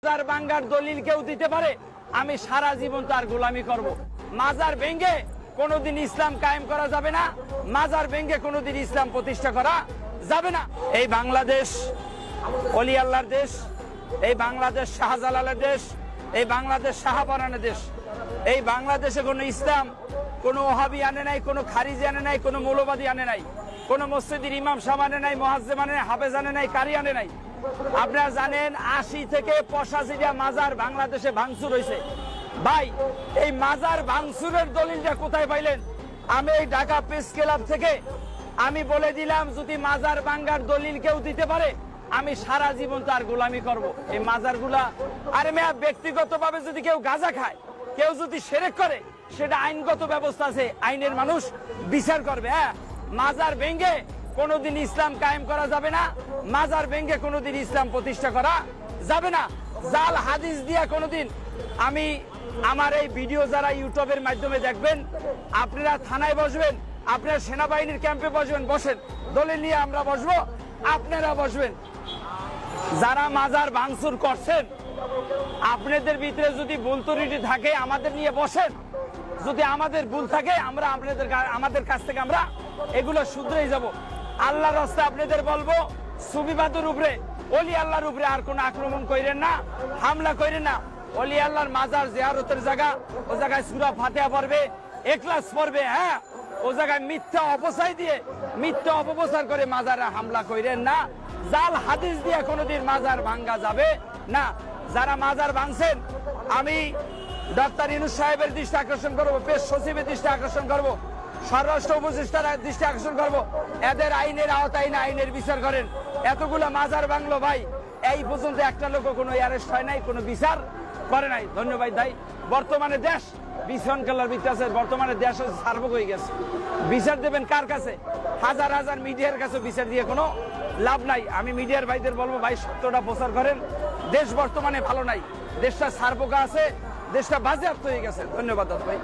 মাজার ভাঙ্গার দলিল কেউ দিতে পারে, আমি সারা জীবন তার গোলামি করব। মাজার ভেঙ্গে কোনোদিন ইসলাম কায়েম করা যাবে না, মাজার ভেঙ্গে কোনোদিন ইসলাম প্রতিষ্ঠা করা যাবে না। এই বাংলাদেশ অলি আল্লাহর দেশ, এই বাংলাদেশ শাহজালালের দেশ, এই বাংলাদেশ শাহপরানের দেশ। এই বাংলাদেশে কোনো ইসলাম কোনো ওহাবি আনে নাই, কোনো খারিজি আনে নাই, কোনো মৌলবাদী আনে নাই, কোনো মসজিদের ইমাম সাহেব আনে নাই, মুয়াজ্জিম আনে নাই, হাফেজ আনে নাই, কারি আনে নাই। আপনারা জানেন ৮০ থেকে ৮৫টা মাজার বাংলাদেশে ভাঙচুর হয়েছে। ভাই, এই মাজার ভাঙচুরের দলিলটা কোথায় পাইলেন? আমি এই ঢাকা প্রেস ক্লাব থেকে আমি বলে দিলাম, যদি মাজার ভাঙ্গার দলিল কেউ দিতে পারে, আমি সারা জীবন তার গোলামি করব। এই মাজারগুলা আরে মেয়া, ব্যক্তিগতভাবে যদি কেউ গাঁজা খায়, কেউ যদি শিরক করে, সেটা আইনগত ব্যবস্থা আছে, আইনের মানুষ বিচার করবে। হ্যাঁ, মাজার ভেঙ্গে কোনোদিন ইসলাম কায়েম করা যাবে না, মাজার ভেঙ্গে কোনোদিন ইসলাম প্রতিষ্ঠা করা যাবে না। জাল হাদিস দিয়া কোনোদিন আমি আমার এই ভিডিও যারা ইউটিউবের মাধ্যমে দেখবেন, আপনারা থানায় বসবেন, আপনারা সেনাবাহিনীর ক্যাম্পে বসবেন, বসেন, দলিল নিয়ে আমরা বসবো, আপনারা বসবেন। যারা মাজার ভাঙচুর করছেন, আপনাদের ভিতরে যদি ভুল ত্রুটি থাকে আমাদের নিয়ে বসেন, যদি আমাদের ভুল থাকে আমরা আমাদের কাছ থেকে আমরা এগুলো শুধরেই যাব। আল্লাহর রাস্তায় আপনাদের বলবো, সুফিবাদের উপরে, অলি আল্লাহর উপরে আর কোনো আক্রমণ করেন না, হামলা করেন না। অলি আল্লাহর মাজার জিয়ারতের জায়গা, ও জায়গায় সূরা ফাতিহা পড়বে, ইখলাস পড়বে। হ্যাঁ, ও জায়গায় মিথ্যা অপচয় দিয়ে, মিথ্যা অপপ্রচার করে মাজারে হামলা করেন না। জাল হাদিস দিয়ে কোনোদিন মাজার ভাঙ্গা যাবে না। যারা মাজার ভাঙছেন, আমি ডক্টর ইউনূস সাহেবের দৃষ্টি আকর্ষণ করবো, পেশ সচিবের দৃষ্টি আকর্ষণ করবো, স্বরাষ্ট্র উপদেষ্টার দৃষ্টি আকর্ষণ করবো, এদের আইনের আওতায় না আইনের বিচার করেন। এতগুলো মাজার ভাঙলো ভাই, এই পর্যন্ত একটা লোক কোনো অ্যারেস্ট হয় নাই, কোনো বিচার করে নাই। ধন্যবাদ ভাই। বর্তমানে দেশ বিশৃঙ্খলার ভিতরে আছে, বর্তমানে দেশ সার্বক হয়ে গেছে। বিচার দেবেন কার কাছে? হাজার হাজার মিডিয়ার কাছে বিচার দিয়ে কোনো লাভ নাই। আমি মিডিয়ার ভাইদের বলবো, ভাই সত্যটা প্রচার করেন। দেশ বর্তমানে ভালো নাই, দেশটা সার্বকা আছে, দেশটা বাজেয়াপ্ত হয়ে গেছে। ধন্যবাদ ভাই।